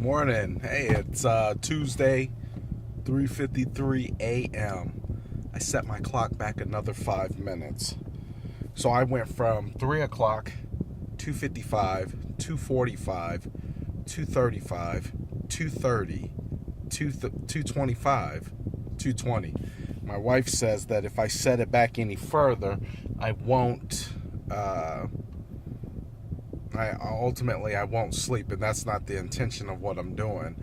Morning. Hey, it's Tuesday, 3:53 a.m. I set my clock back another 5 minutes. So I went from 3 o'clock, 2:55, 2:45, 2:35, 2:30, 2:25, 2:20. My wife says that if I set it back any further, I won't I won't sleep, and that's not the intention of what I'm doing.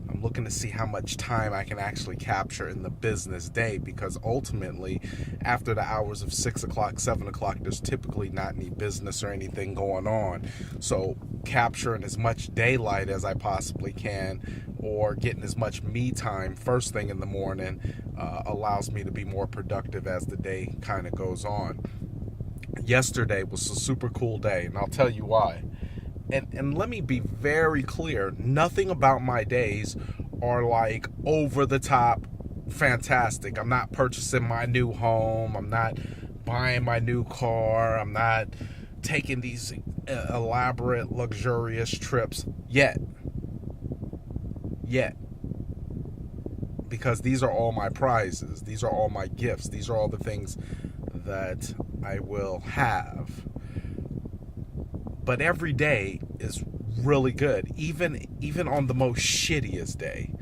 I'm looking to see how much time I can actually capture in the business day, because ultimately, after the hours of 6 o'clock, 7 o'clock, there's typically not any business or anything going on. So capturing as much daylight as I possibly can, or getting as much me time first thing in the morning, allows me to be more productive as the day kind of goes on. Yesterday was a super cool day, and I'll tell you why. And let me be very clear, nothing about my days are like over the top fantastic. I'm not purchasing my new home, I'm not buying my new car, I'm not taking these elaborate luxurious trips yet, because these are all my prizes, these are all my gifts, these are all the things that I will have. But every day is really good, even on the most shittiest day,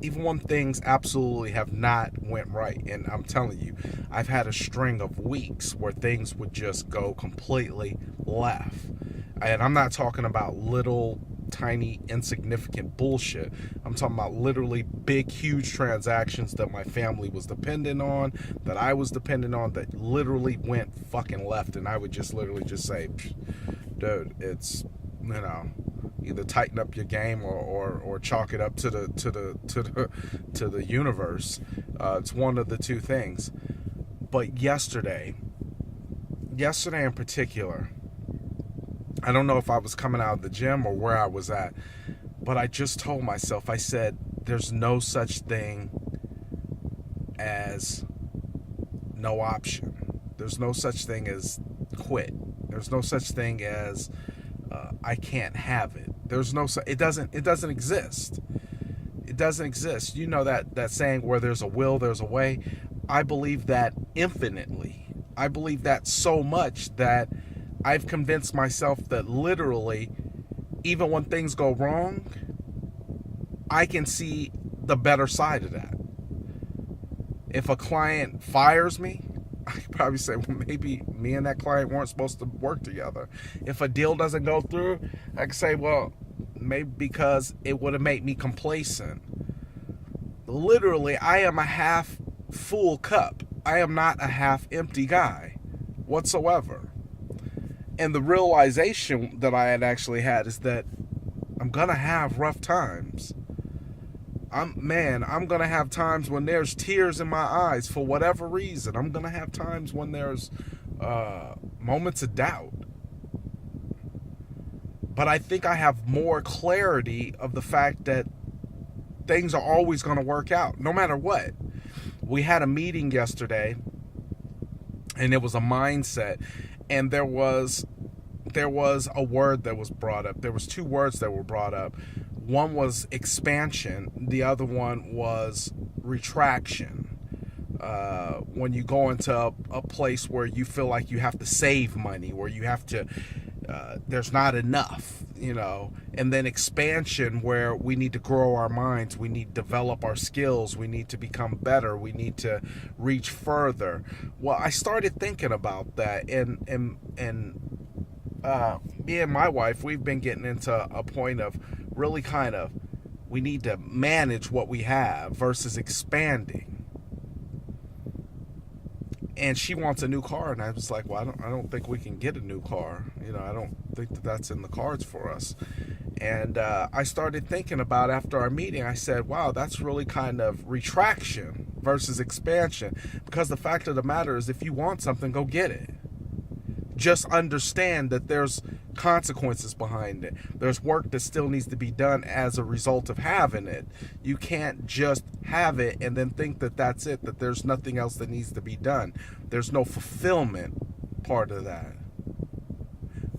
even when things absolutely have not went right. And I'm telling you, I've had a string of weeks where things would just go completely left. And I'm not talking about little tiny insignificant bullshit. I'm talking about literally big huge transactions that my family was dependent on, that I was dependent on, that literally went fucking left. And I would just literally just say, dude, it's, either tighten up your game or chalk it up to the universe. It's one of the two things. But yesterday in particular, I don't know if I was coming out of the gym or where I was at, but I just told myself, I said, there's no such thing as no option. There's no such thing as quit. There's no such thing as I can't have it. There's no, it doesn't exist. It doesn't exist. You know that saying, where there's a will, there's a way. I believe that infinitely. I believe that so much that I've convinced myself that literally, even when things go wrong, I can see the better side of that. If a client fires me, I could probably say, well, maybe me and that client weren't supposed to work together. If a deal doesn't go through, I could say, well, maybe because it would have made me complacent. Literally, I am a half full cup. I am not a half empty guy whatsoever. And the realization that I had actually had is that I'm going to have rough times. I'm going to have times when there's tears in my eyes for whatever reason. I'm going to have times when there's moments of doubt. But I think I have more clarity of the fact that things are always going to work out, no matter what. We had a meeting yesterday, and it was a mindset, and there was a word that was brought up. There was two words that were brought up. One was expansion. The other one was retraction. When you go into a place where you feel like you have to save money, where you have to, there's not enough, and then expansion, where we need to grow our minds, we need to develop our skills, we need to become better, we need to reach further. Well, I started thinking about that, and me and my wife, we've been getting into a point of really kind of, we need to manage what we have versus expanding. And she wants a new car, and I was like, well, I don't think we can get a new car. I don't think that's in the cards for us. And I started thinking about, after our meeting, I said, wow, that's really kind of retraction versus expansion. Because the fact of the matter is, if you want something, go get it. Just understand that there's consequences behind it. There's work that still needs to be done as a result of having it. You can't just have it and then think that that's it, that there's nothing else that needs to be done. There's no fulfillment part of that.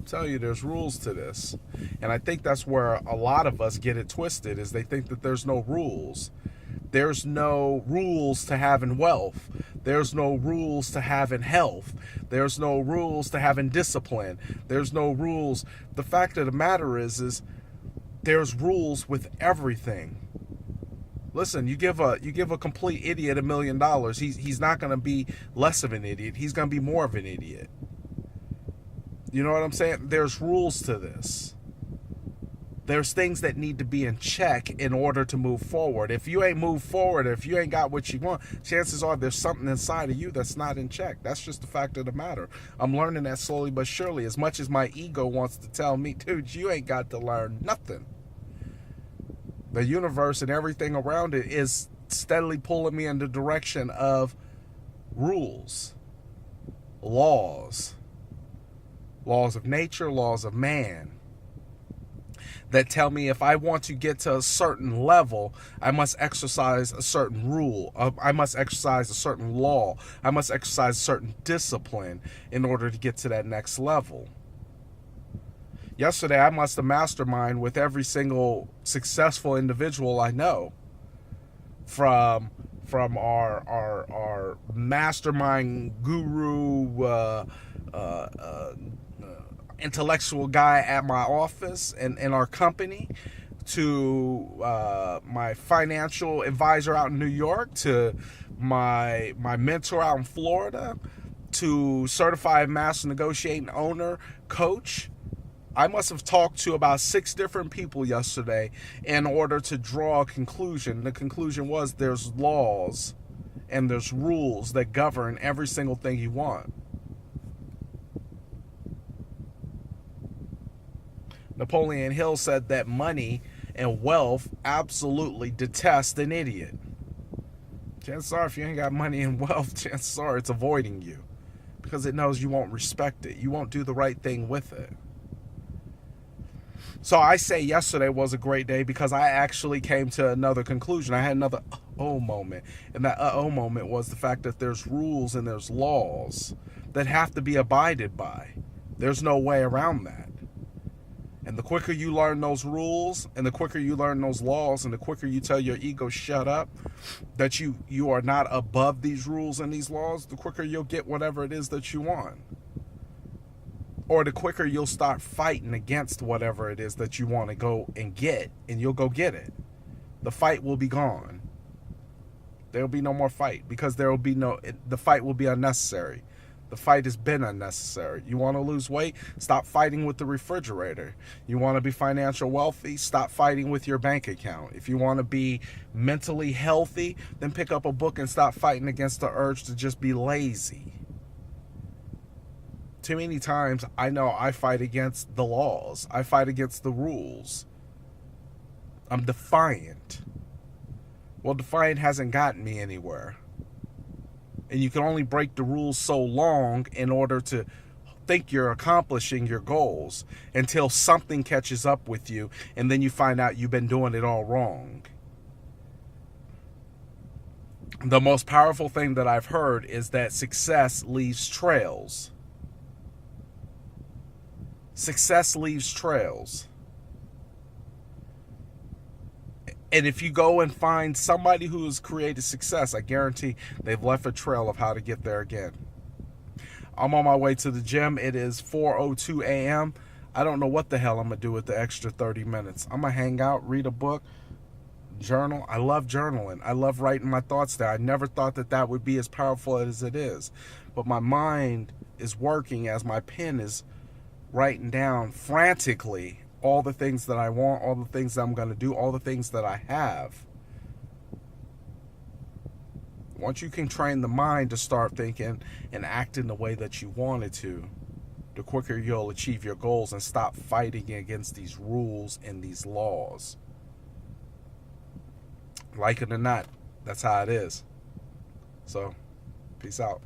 telling you, there's rules to this. And I think that's where a lot of us get it twisted, is they think that there's no rules. There's no rules to having wealth. There's no rules to having health. There's no rules to having discipline. There's no rules. The fact of the matter is there's rules with everything. Listen, you give a complete idiot $1 million, he's not going to be less of an idiot. He's going to be more of an idiot. You know what I'm saying? There's rules to this. There's things that need to be in check in order to move forward. If you ain't moved forward, if you ain't got what you want, chances are there's something inside of you that's not in check. That's just the fact of the matter. I'm learning that slowly but surely. As much as my ego wants to tell me, dude, you ain't got to learn nothing. The universe and everything around it is steadily pulling me in the direction of rules, laws of nature, laws of man, that tell me if I want to get to a certain level, I must exercise a certain rule. I must exercise a certain law. I must exercise a certain discipline in order to get to that next level. Yesterday, I must have mastermind with every single successful individual I know. From our mastermind guru, intellectual guy at my office and in our company, to my financial advisor out in New York, to my mentor out in Florida, to certified master negotiating owner, coach. I must have talked to about 6 different people yesterday in order to draw a conclusion. The conclusion was there's laws and there's rules that govern every single thing you want. Napoleon Hill said that money and wealth absolutely detest an idiot. Chances are, if you ain't got money and wealth, chances are it's avoiding you, because it knows you won't respect it. You won't do the right thing with it. So I say yesterday was a great day because I actually came to another conclusion. I had another oh moment. And that oh moment was the fact that there's rules and there's laws that have to be abided by. There's no way around that. And the quicker you learn those rules, and the quicker you learn those laws, and the quicker you tell your ego shut up, that you are not above these rules and these laws, the quicker you'll get whatever it is that you want. Or the quicker you'll start fighting against whatever it is that you want to go and get, and you'll go get it. The fight will be gone. There'll be no more fight, because the fight will be unnecessary. The fight has been unnecessary. You want to lose weight? Stop fighting with the refrigerator. You want to be financial wealthy? Stop fighting with your bank account. If you want to be mentally healthy, then pick up a book and stop fighting against the urge to just be lazy. Too many times I know I fight against the laws. I fight against the rules. I'm defiant. Well, defiant hasn't gotten me anywhere. And you can only break the rules so long in order to think you're accomplishing your goals, until something catches up with you, and then you find out you've been doing it all wrong. The most powerful thing that I've heard is that success leaves trails. Success leaves trails. And if you go and find somebody who has created success, I guarantee they've left a trail of how to get there again. I'm on my way to the gym. It is 4:02 a.m. I don't know what the hell I'm going to do with the extra 30 minutes. I'm going to hang out, read a book, journal. I love journaling. I love writing my thoughts down. I never thought that that would be as powerful as it is. But my mind is working as my pen is writing down frantically all the things that I want, all the things that I'm going to do, all the things that I have. Once you can train the mind to start thinking and acting the way that you want it to, the quicker you'll achieve your goals and stop fighting against these rules and these laws. Like it or not, that's how it is. So, peace out.